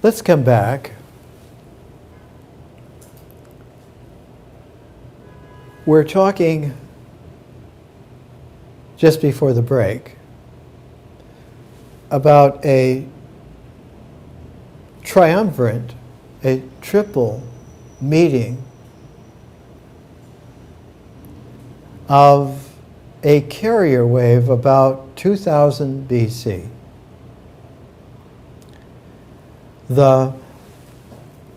Let's come back. We're talking just before the break about a triumvirate, a triple meeting of a carrier wave about 2000 BC. The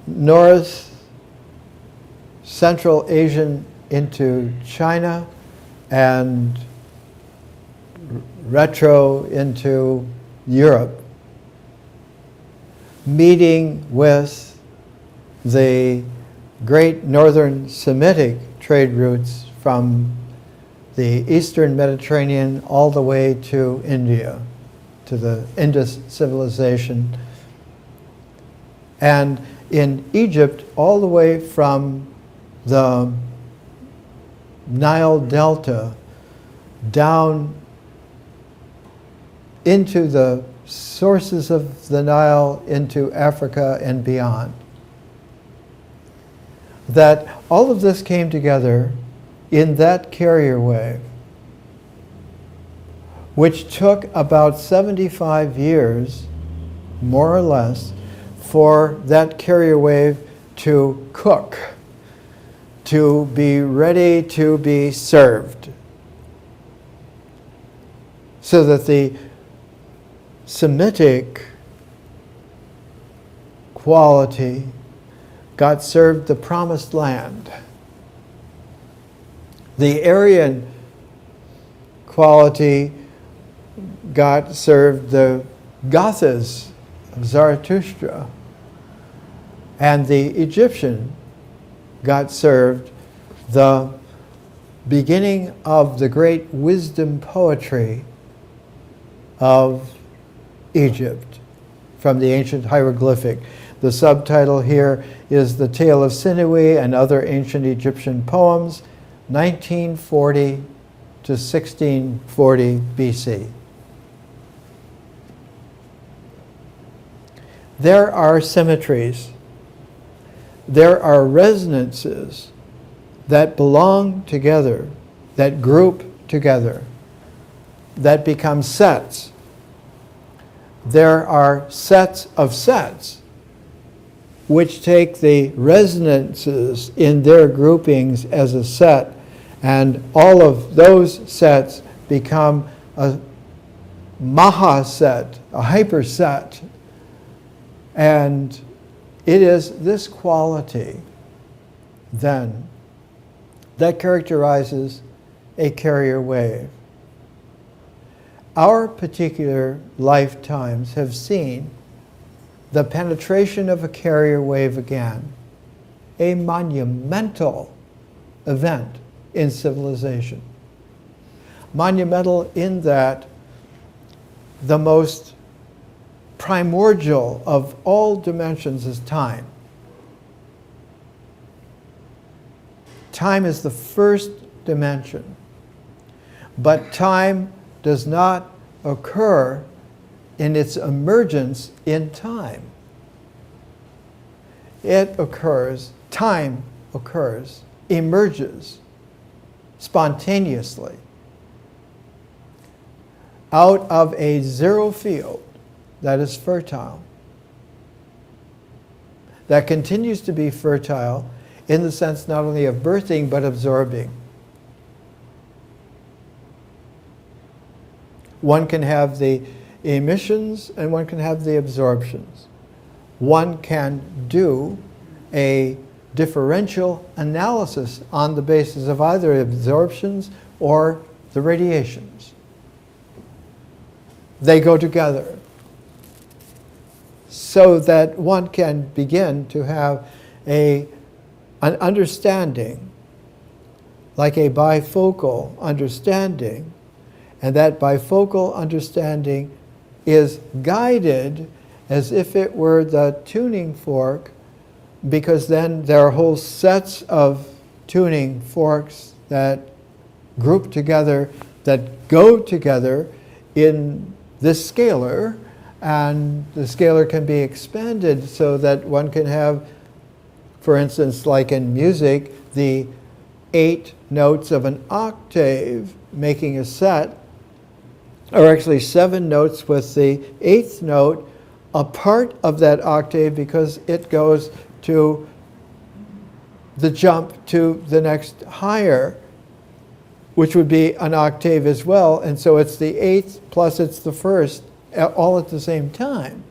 North Central Asian into China and retro into Europe, meeting with the great northern Semitic trade routes from the eastern Mediterranean all the way to India, to the Indus civilization, and in Egypt all the way from the Nile Delta down into the sources of the Nile, into Africa and beyond. That all of this came together in that carrier wave, which took about 75 years, more or less, for that carrier wave to cook, to be ready to be served, so that the Semitic quality got served the promised land. The Aryan quality got served the Gathas of Zarathustra. And the Egyptian got served the beginning of the great wisdom poetry of Egypt from the ancient hieroglyphic. The subtitle here is The Tale of Sinewy and Other Ancient Egyptian Poems, 1940 to 1640 BC. There are symmetries. There are resonances that belong together, that group together, that become sets. There are sets of sets which take the resonances in their groupings as a set, and all of those sets become a maha set, a hyperset. And it is this quality, then, that characterizes a carrier wave. Our particular lifetimes have seen the penetration of a carrier wave again, a monumental event in civilization. Monumental in that the most primordial of all dimensions is time. Time is the first dimension, but time does not occur in its emergence in time. It occurs, time occurs, emerges spontaneously out of a zero field that is fertile, that continues to be fertile in the sense not only of birthing but absorbing. One can have the emissions and one can have the absorptions. One can do a differential analysis on the basis of either absorptions or the radiations. They go together, so that one can begin to have an understanding, like a bifocal understanding, and that bifocal understanding is guided as if it were the tuning fork, because then there are whole sets of tuning forks that group together, that go together in this scalar, and the scalar can be expanded so that one can have, for instance, like in music, the 8 notes of an octave making a set, or actually 7 notes with the 8th note a part of that octave because it goes to the jump to the next higher, which would be an octave as well. And so it's the 8th plus it's the 1st, all at the same time.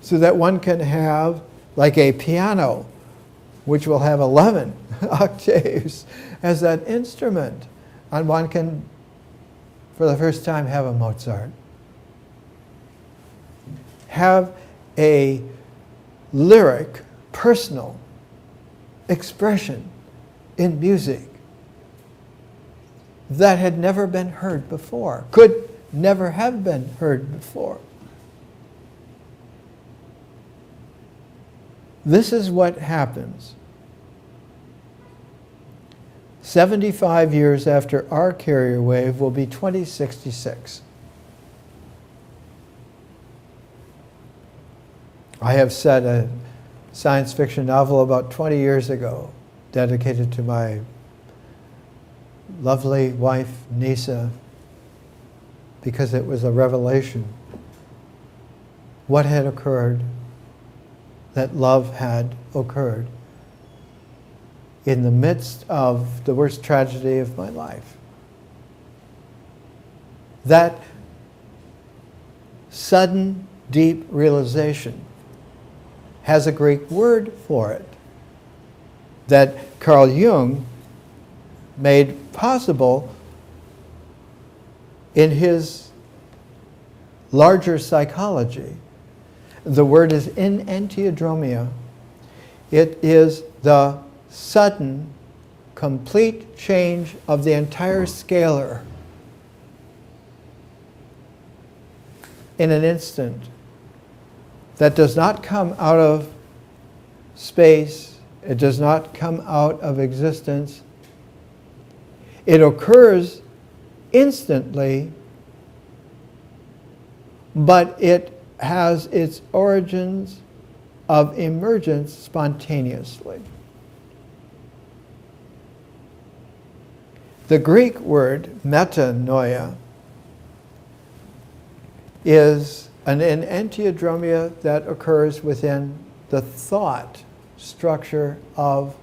So that one can have like a piano, which will have 11 octaves as that instrument. And one can, for the first time, have a Mozart. Have a lyric, personal expression in music that had never been heard before, could never have been heard before. This is what happens 75 years after our carrier wave will be 2066. I have said a science fiction novel about 20 years ago, dedicated to my lovely wife, Nisa, because it was a revelation. What had occurred, that love had occurred in the midst of the worst tragedy of my life. That sudden, deep realization has a Greek word for it that Carl Jung made possible in his larger psychology. The word is enantiodromia. It is the sudden, complete change of the entire scalar in an instant that does not come out of space, it does not come out of existence. It occurs instantly, but it has its origins of emergence spontaneously. The Greek word metanoia is an enantiodromia that occurs within the thought structure of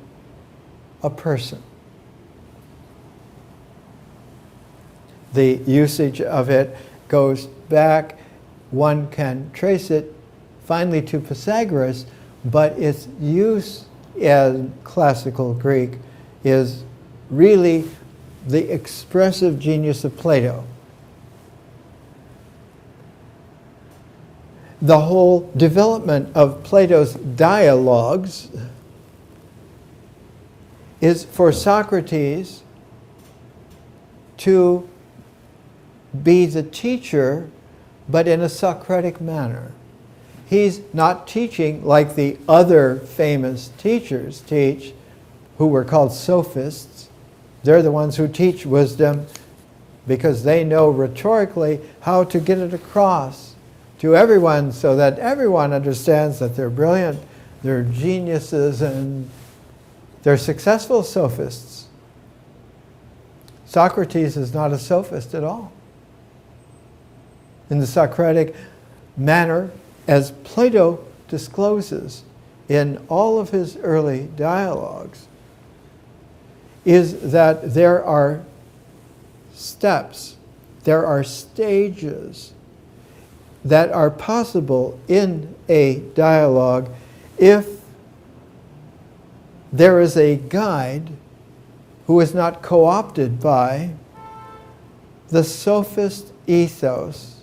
a person. The usage of it goes back, one can trace it finally to Pythagoras, but its use in classical Greek is really the expressive genius of Plato. The whole development of Plato's dialogues is for Socrates to be the teacher, but in a Socratic manner. He's not teaching like the other famous teachers teach, who were called sophists. They're the ones who teach wisdom because they know rhetorically how to get it across to everyone so that everyone understands that they're brilliant, they're geniuses, and they're successful sophists. Socrates is not a sophist at all. In the Socratic manner, as Plato discloses in all of his early dialogues, is that there are steps, there are stages that are possible in a dialogue if there is a guide who is not co-opted by the sophist ethos,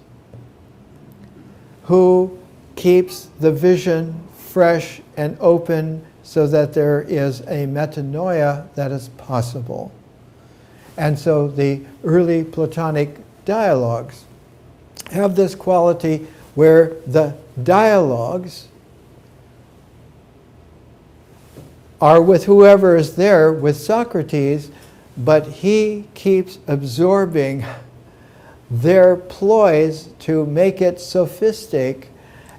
who keeps the vision fresh and open so that there is a metanoia that is possible. And so the early Platonic dialogues have this quality where the dialogues are with whoever is there with Socrates, but he keeps absorbing their ploys to make it sophistic,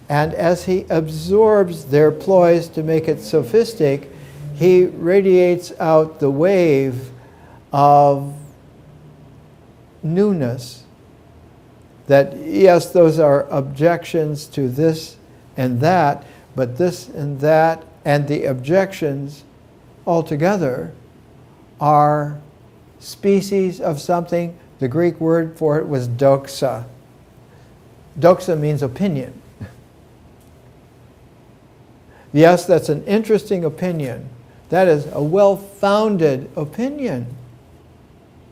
and as he absorbs their ploys to make it sophistic, he radiates out the wave of newness. That, yes, those are objections to this and that, but this and that and the objections altogether are species of something. The Greek word for it was doxa. Doxa means opinion. Yes, that's an interesting opinion. That is a well-founded opinion.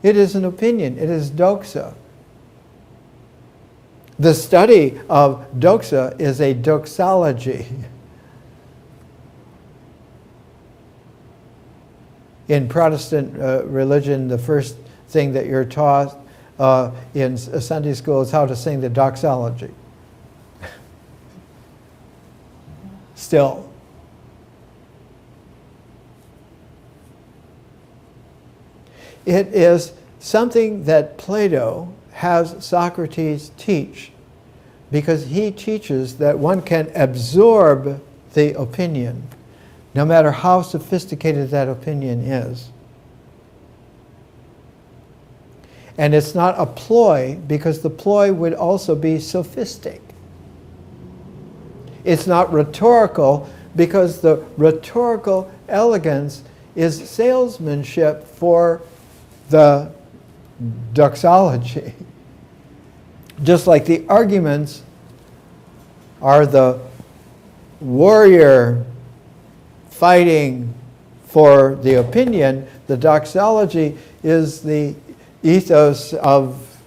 It is an opinion. It is doxa. The study of doxa is a doxology. In Protestant religion, the first thing that you're taught in Sunday school is how to sing the doxology. Still. It is something that Plato has Socrates teach, because he teaches that one can absorb the opinion, no matter how sophisticated that opinion is. And it's not a ploy, because the ploy would also be sophistic. It's not rhetorical, because the rhetorical elegance is salesmanship for the doxology. Just like the arguments are the warrior fighting for the opinion, the doxology is the ethos of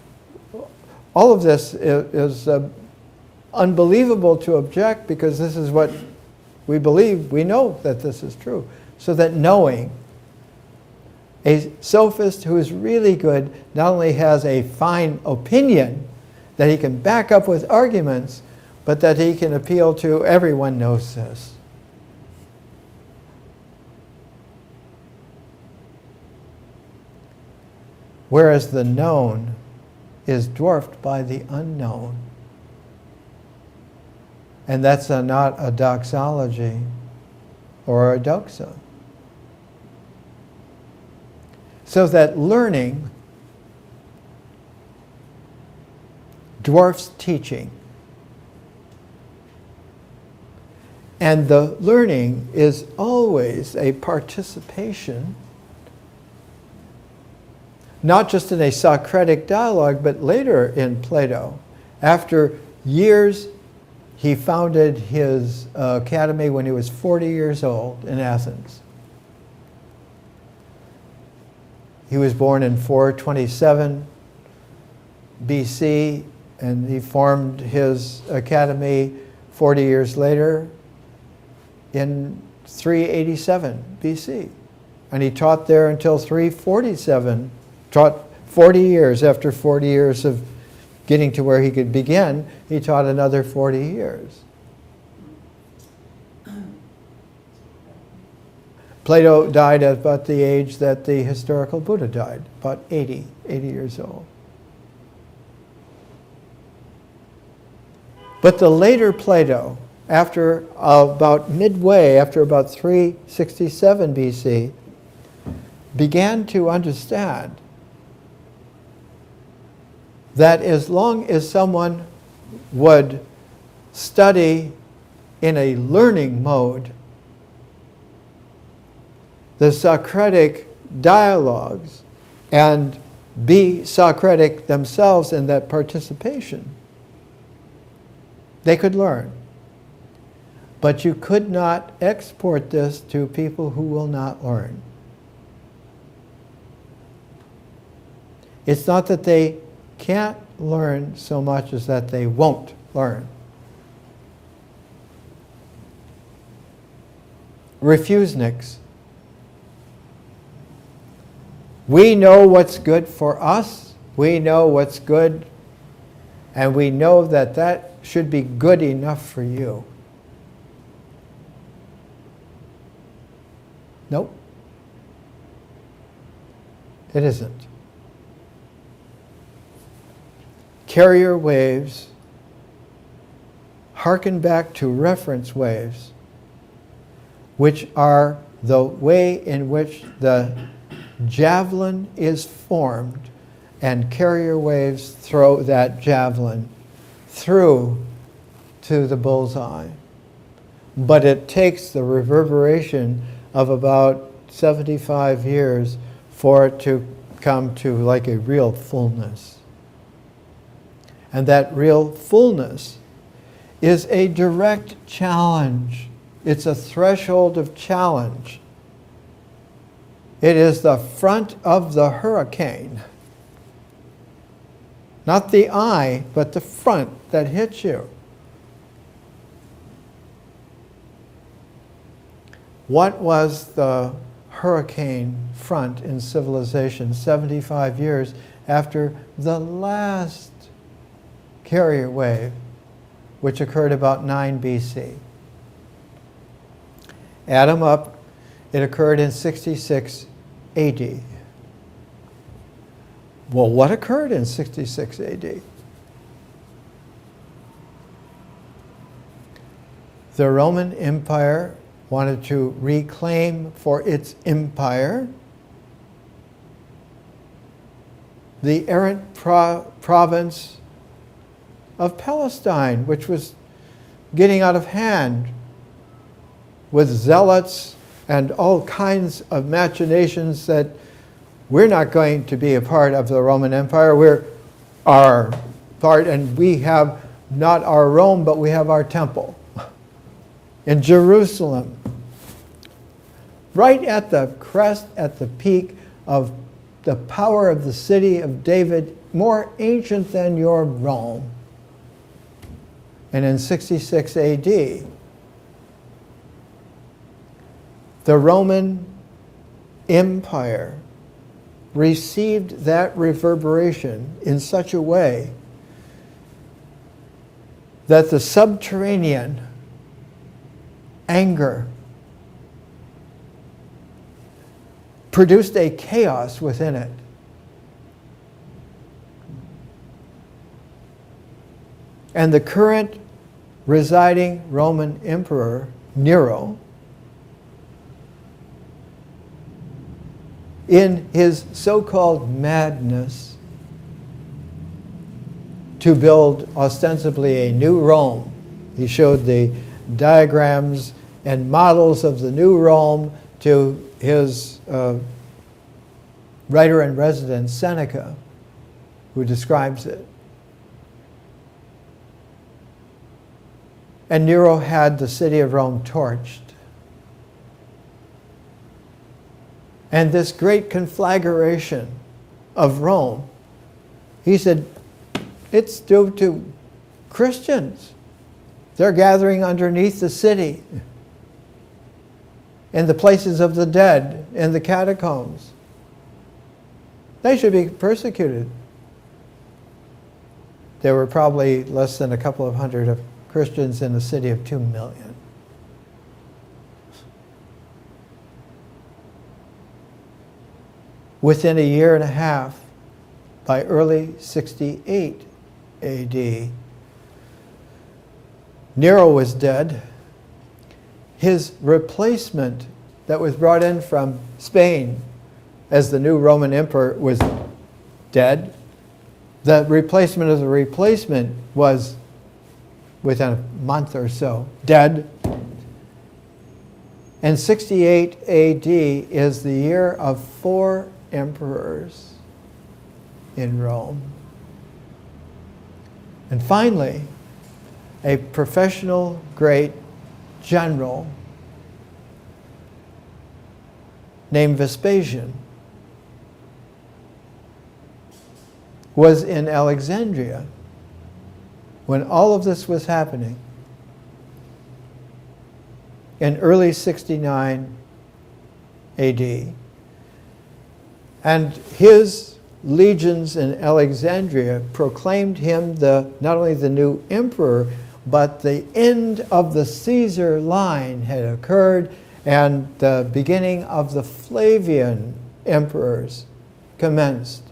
all of this. Is unbelievable to object, because this is what we believe. We know that this is true. So that knowing, a sophist who is really good not only has a fine opinion that he can back up with arguments, but that he can appeal to everyone knows this. Whereas the known is dwarfed by the unknown. And that's not a doxology or a doxa. So that learning dwarfs teaching. And the learning is always a participation, not just in a Socratic dialogue, but later in Plato. After years, he founded his academy when he was 40 years old in Athens. He was born in 427 BC, and he formed his academy 40 years later in 387 BC. And he taught there until 347, taught 40 years. After 40 years of getting to where he could begin, he taught another 40 years. Plato died at about the age that the historical Buddha died, about 80 years old. But the later Plato, after about midway, after about 367 BC, began to understand that as long as someone would study in a learning mode, the Socratic dialogues, and be Socratic themselves in that participation, they could learn. But you could not export this to people who will not learn. It's not that they can't learn so much as that they won't learn. Refuseniks. We know what's good for us, we know what's good, and we know that that should be good enough for you. Nope. It isn't. carrier waves harken back to reference waves, which are the way in which the javelin is formed, and carrier waves throw that javelin through to the bullseye. But it takes the reverberation of about 75 years for it to come to like a real fullness. And that real fullness is a direct challenge. It's a threshold of challenge. It is the front of the hurricane. Not the eye, but the front that hits you. What was the hurricane front in civilization 75 years after the last carrier wave, which occurred about 9 BC? Add them up, it occurred in 66 AD. Well, what occurred in 66 AD? The Roman Empire wanted to reclaim for its empire the errant province of Palestine, which was getting out of hand with zealots and all kinds of machinations that we're not going to be a part of the Roman Empire. We're our part, and we have not our Rome, but we have our temple in Jerusalem. Right at the crest, at the peak of the power of the city of David, more ancient than your Rome. And in 66 AD, the Roman Empire received that reverberation in such a way that the subterranean anger produced a chaos within it. And the current residing Roman emperor, Nero, in his so-called madness to build ostensibly a new Rome. He showed the diagrams and models of the new Rome to his writer-in-residence, Seneca, who describes it. And Nero had the city of Rome torched. And this great conflagration of Rome, he said, it's due to Christians. They're gathering underneath the city, in the places of the dead, in the catacombs. They should be persecuted. There were probably less than a couple of hundred of Christians in a city of 2 million. Within a year and a half, by early 68 AD, Nero was dead. His replacement that was brought in from Spain as the new Roman emperor was dead. The replacement of the replacement was, within a month or so, dead. And 68 AD is the year of 4 emperors in Rome. And finally, a professional great general named Vespasian was in Alexandria when all of this was happening in early 69 AD. And his legions in Alexandria proclaimed him not only the new emperor, but the end of the Caesar line had occurred and the beginning of the Flavian emperors commenced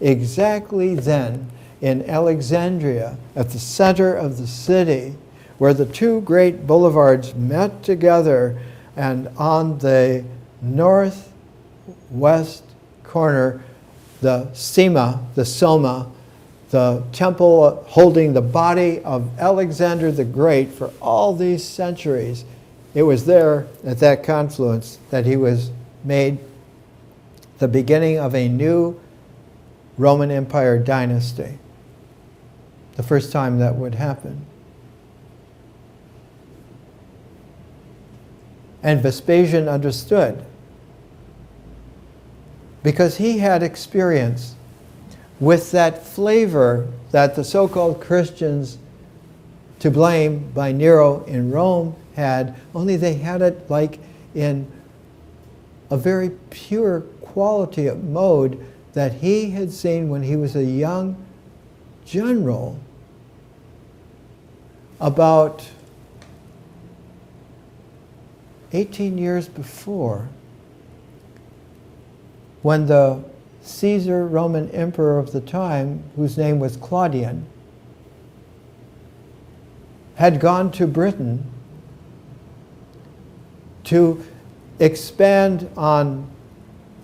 exactly then in Alexandria, at the center of the city, where the two great boulevards met together, and on the northwest corner, the Soma, the temple holding the body of Alexander the Great for all these centuries. It was there at that confluence that he was made the beginning of a new Roman Empire dynasty. The first time that would happen. And Vespasian understood, because he had experience with that flavor that the so-called Christians to blame by Nero in Rome had, only they had it like in a very pure quality of mode that he had seen when he was a young general about 18 years before, when the Caesar, Roman emperor of the time, whose name was Claudian, had gone to Britain to expand on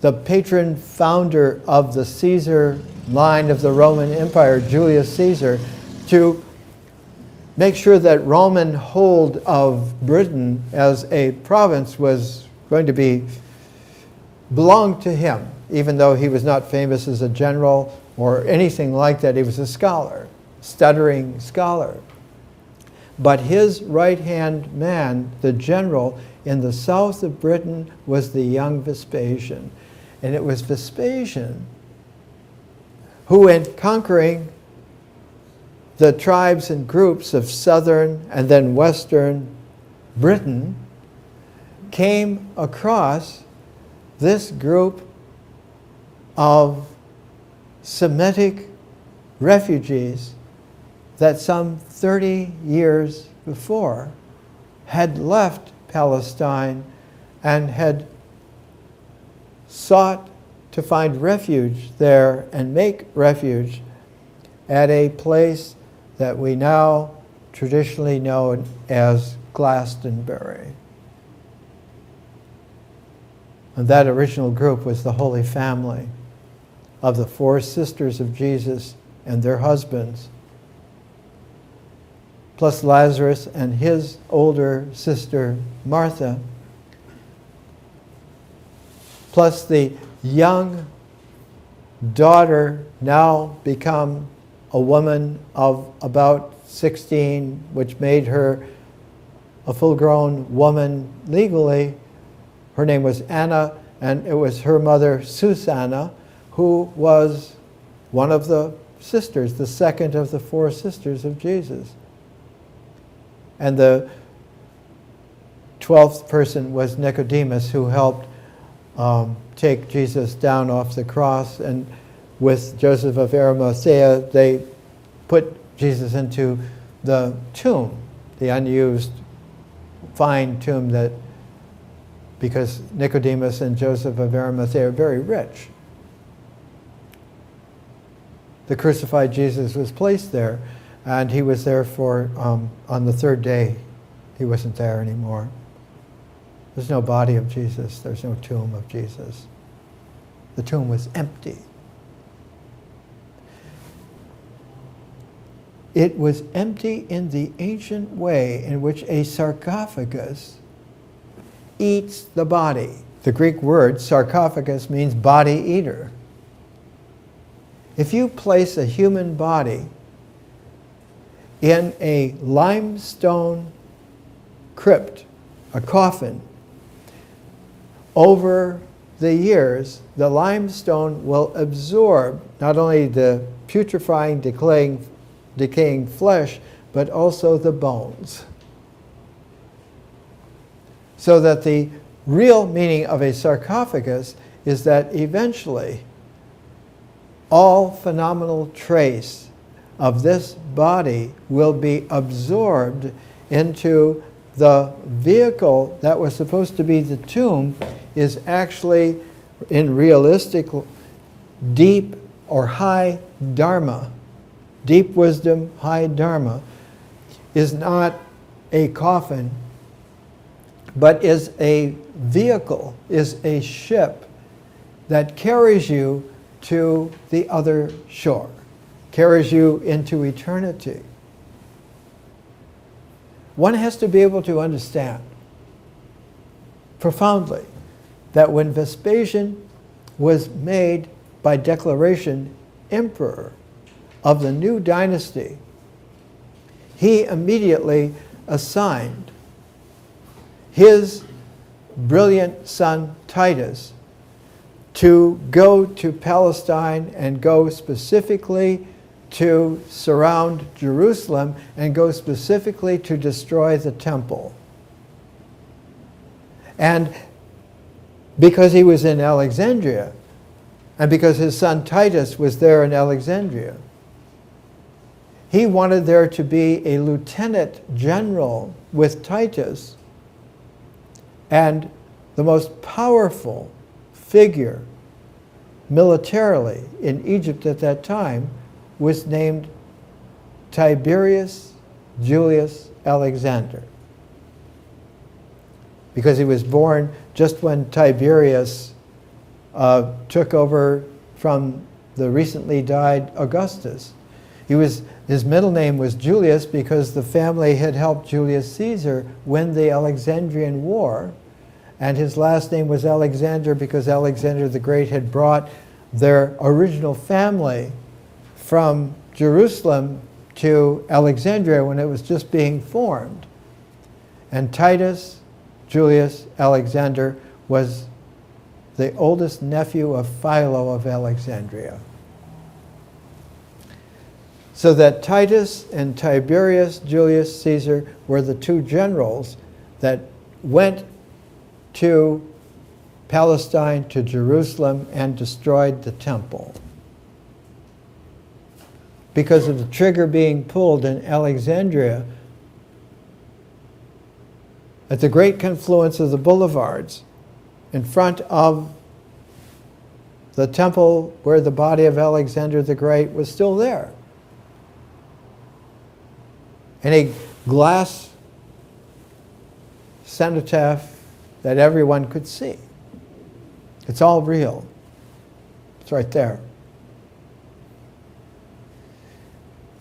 the patron founder of the Caesar line of the Roman Empire, Julius Caesar, to make sure that Roman hold of Britain as a province was going to belong to him, even though he was not famous as a general or anything like that. He was a scholar, stuttering scholar. But his right-hand man, the general in the south of Britain, was the young Vespasian. And it was Vespasian who, in conquering the tribes and groups of southern and then western Britain, came across this group of Semitic refugees that some 30 years before had left Palestine and had sought to find refuge there and make refuge at a place that we now traditionally know as Glastonbury. And that original group was the Holy Family of the four sisters of Jesus and their husbands, plus Lazarus and his older sister Martha, plus the young daughter, now become a woman of about 16, which made her a full-grown woman legally. Her name was Anna, and it was her mother, Susanna, who was one of the sisters, the second of the four sisters of Jesus. And the 12th person was Nicodemus, who helped take Jesus down off the cross. And with Joseph of Arimathea, they put Jesus into the tomb, the unused fine tomb, that because Nicodemus and Joseph of Arimathea are very rich. The crucified Jesus was placed there, and he was there for, on the third day, he wasn't there anymore. There's no body of Jesus. There's no tomb of Jesus. The tomb was empty. It was empty in the ancient way in which a sarcophagus eats the body. The Greek word sarcophagus means body eater. If you place a human body in a limestone crypt, a coffin, over the years, the limestone will absorb not only the putrefying, decaying flesh, but also the bones. So that the real meaning of a sarcophagus is that eventually all phenomenal trace of this body will be absorbed into the vehicle that was supposed to be the tomb, is actually in realistic deep or high dharma, deep wisdom, high dharma, is not a coffin, but is a vehicle, is a ship that carries you to the other shore, carries you into eternity. One has to be able to understand profoundly that when Vespasian was made by declaration emperor of the new dynasty, he immediately assigned his brilliant son Titus to go to Palestine and go specifically to surround Jerusalem and go specifically to destroy the temple. And because he was in Alexandria, and because his son Titus was there in Alexandria, he wanted there to be a lieutenant general with Titus, and the most powerful figure militarily in Egypt at that time was named Tiberius Julius Alexander, because he was born just when Tiberius took over from the recently died Augustus. His middle name was Julius because the family had helped Julius Caesar win the Alexandrian War, and his last name was Alexander because Alexander the Great had brought their original family from Jerusalem to Alexandria when it was just being formed. And Titus Julius Alexander was the oldest nephew of Philo of Alexandria. So that Titus and Tiberius Julius Caesar were the two generals that went to Palestine, to Jerusalem, and destroyed the temple. Because of the trigger being pulled in Alexandria, at the great confluence of the boulevards, in front of the temple where the body of Alexander the Great was still there. And a glass cenotaph that everyone could see. It's all real. It's right there.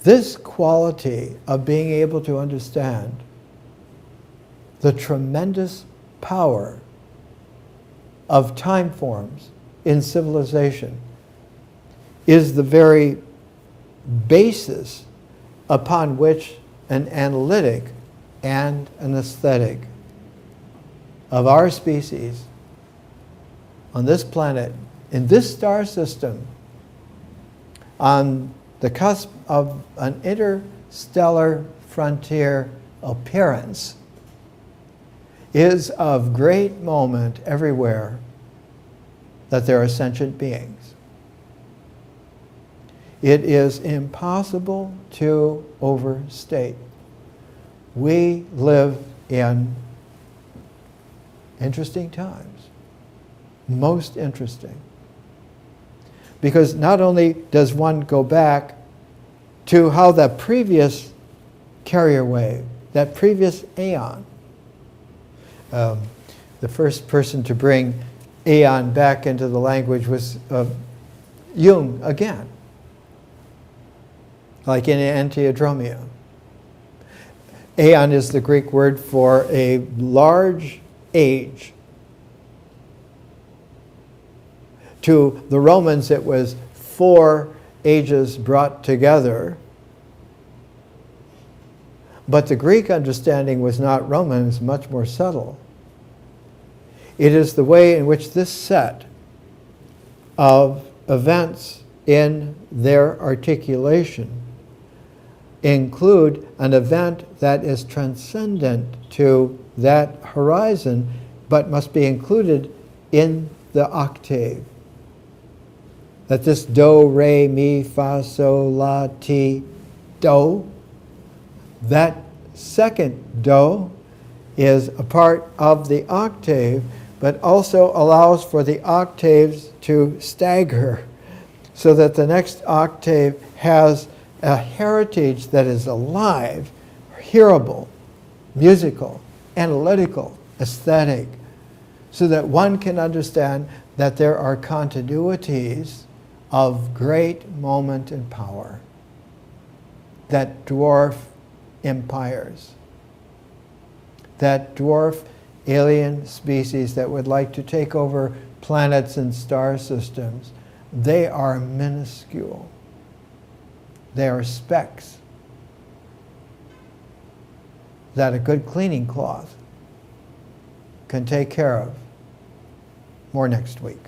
This quality of being able to understand the tremendous power of time forms in civilization is the very basis upon which an analytic and an aesthetic of our species on this planet, in this star system, on the cusp of an interstellar frontier appearance, is of great moment everywhere that there are sentient beings. It is impossible to overstate. We live in interesting times, most interesting. Because not only does one go back to how that previous carrier wave, that previous aeon, the first person to bring aeon back into the language was Jung again, like in Antiodromia. Aeon is the Greek word for a large age. To the Romans, it was 4 ages brought together. But the Greek understanding was not Roman, it was much more subtle. It is the way in which this set of events in their articulation include an event that is transcendent to that horizon, but must be included in the octave. That this do, re, mi, fa, sol, la, ti, do, that second do is a part of the octave, but also allows for the octaves to stagger so that the next octave has a heritage that is alive, hearable, musical, analytical, aesthetic, so that one can understand that there are continuities of great moment and power that dwarf empires, that dwarf alien species that would like to take over planets and star systems. They are minuscule. They are specks that a good cleaning cloth can take care of. More next week.